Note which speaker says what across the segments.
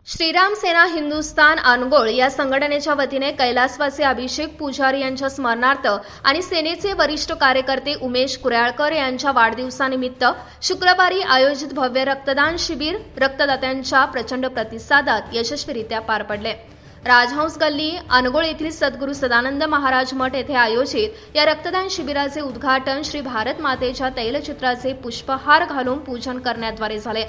Speaker 1: श्रीराम सेना हिंदुस्थान अनगोळ या संघटनेच्या वतीने कैलासवासी अभिषेक पुजारी यांच्या स्मरणार्थ आणि सेनेचे वरिष्ठ कार्यकर्ते उमेश कुऱ्याळकर यांच्या वाढदिवसानिमित्त शुक्रवारी आयोजित भव्य रक्तदान शिबिर रक्तदात्यांच्या प्रचंड प्रतिसादात यशस्वीरित्या पार पडले। राजहंस गल्ली अनगोळ येथील सद्गुरू सदानंद महाराज मठ येथे आयोजित या रक्तदान शिबिराचे उद्घाटन श्री भारत मातेच्या तैलचित्राचे पुष्पहार घालून पूजन करण्याद्वारे झाले।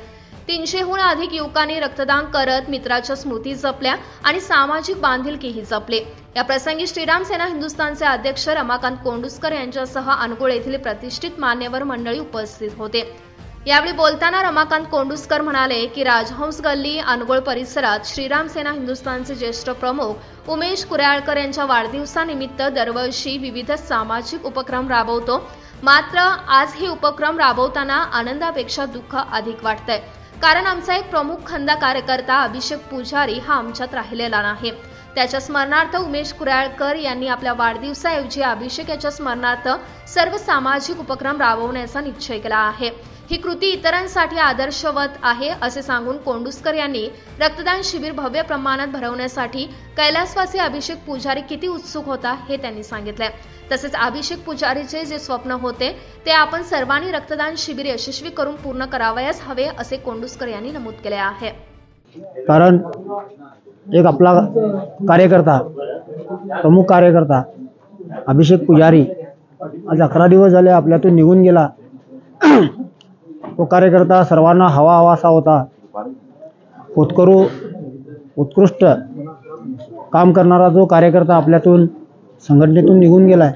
Speaker 1: 300हून अधिक युवकांनी रक्तदान करत मित्राच्या स्मृती जपल्या आणि सामाजिक बांधिलकीही जपली। या प्रसंगी श्रीराम सेना हिंदुस्थानचे अध्यक्ष रमाकांत कोंडुस्कर यांच्यासह अनगोळ येथील प्रतिष्ठित मान्यवर मंडळी उपस्थित होते। यावेळी बोलताना रमाकांत कोंडुस्कर म्हणाले की राजहंस गल्ली अनगोळ परिसरात श्रीराम सेना हिंदुस्थानचे ज्येष्ठ प्रमुख उमेश कुऱ्याळकर यांच्या वाढदिवसानिमित्त दरवर्षी विविध सामाजिक उपक्रम राबवतो। मात्र आज हे उपक्रम राबवताना आनंदापेक्षा दुःख अधिक वाटतंय, कारण आमचा एक प्रमुख खंदा कार्यकर्ता अभिषेक पुजारी हा आमच्यात राहिलेला नाही। त्याच्या स्मरणार्थ उमेश कुऱ्याळकर यांनी आपल्या वाढदिवसाऐवजी अभिषेक याच्या स्मरणार्थ सर्व सामाजिक उपक्रम राबवण्याचा निश्चय केला आहे। ही कृती इतरांसाठी आदर्शवत आहे असे सांगून कोंडुस्कर यांनी रक्तदान शिबिर भव्य प्रमाणात भरवण्यासाठी कैलासवासी अभिषेक पुजारी किती उत्सुक होता हे त्यांनी सांगितले। तसेच अभिषेक पुजारीचे जे स्वप्न होते ते आपण सर्वांनी रक्तदान शिबिर यशस्वी करून पूर्ण करावयास हवे असे कोंडुस्कर यांनी नमूद केले आहे।
Speaker 2: कारण एक आपला कार्यकर्ता प्रमुख कार्यकर्ता अभिषेक पुजारी आज 11 दिवस झाले आपल्यातून निघून गेला। तो कार्यकर्ता सर्वांना हवासा होता। उत्कृष्ट काम करणारा जो कार्यकर्ता आपल्यातून संघटनेतून निघून गेलाय,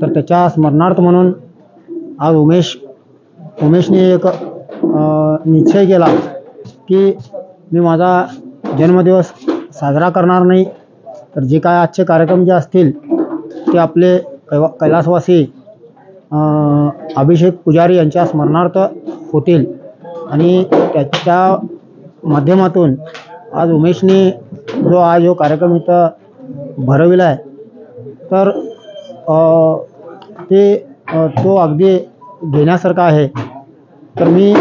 Speaker 2: तर त्याच्या स्मरणार्थ म्हणून आज उमेशने एक निश्चय केला की मी माझा जन्मदिवस साजरा करणार नाही, तर जे काय आजचे कार्यक्रम जे असतील ते आपले कैलासवासी अभिषेक पुजारी यांच्या स्मरणार्थ होतील। आणि त्याच्या माध्यमातून आज उमेशने जो कार्यक्रम इथं भरविला आहे, तर तो अगदी घेण्यासारखा आहे। तर मी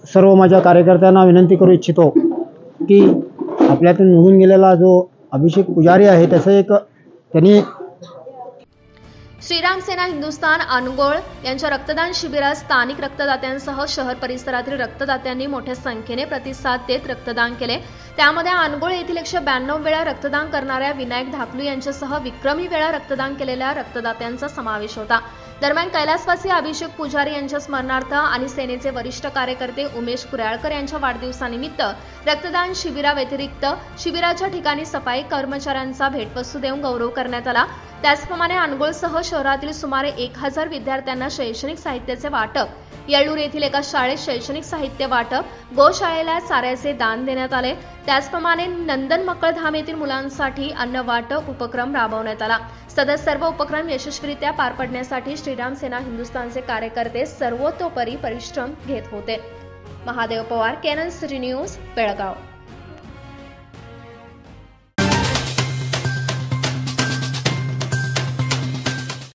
Speaker 2: सर्व माझ्या कार्यकर्त्यांना विनंती करू इच्छितो की आपल्यातून निघून गेलेला जो अभिषेक पुजारी आहे त्याचं एक त्यांनी
Speaker 1: श्रीराम सेना हिंदुस्थान अनगोळ यांच्या रक्तदान शिबिरात स्थानिक रक्तदात्यांसह शहर परिसरातील रक्तदात्यांनी मोठ्या संख्येने प्रतिसाद देत रक्तदान केले। त्यामध्ये अनगोळ येथील 192 वेळा रक्तदान करणाऱ्या विनायक धाकलू यांच्यासह विक्रमी वेळा रक्तदान केलेल्या रक्तदात्यांचा समावेश होता। दरम्यान कैलासवासी अभिषेक पुजारी यांच्या स्मरणार्थ आणि सेनेचे वरिष्ठ कार्यकर्ते उमेश कुऱ्याळकर यांच्या वाढदिवसानिमित्त रक्तदान शिबिराव्यतिरिक्त शिबिराच्या ठिकाणी सफाई कर्मचाऱ्यांचा भेटवस्तू देऊन गौरव करण्यात आला। त्याचप्रमाणे अनगोळसह शहरातील सुमारे 1000 विद्यार्थ्यांना शैक्षणिक साहित्याचे वाटप, येळ्ळूर येथील एका शाळेत शैक्षणिक साहित्य वाटप, गोशाळेला चाऱ्याचे दान देण्यात आले। त्याचप्रमाणे नंदन मकळधाम येथील मुलांसाठी अन्न वाटप उपक्रम राबवण्यात आला। सदर सर्व उपक्रम यशस्वीरित्या पार पडण्यासाठी श्रीराम सेना हिंदुस्थानचे कार्यकर्ते सर्वतोपरी परिश्रम घेत होते। महादेव पवार, केनन सिटी न्यूज, बेळगाव।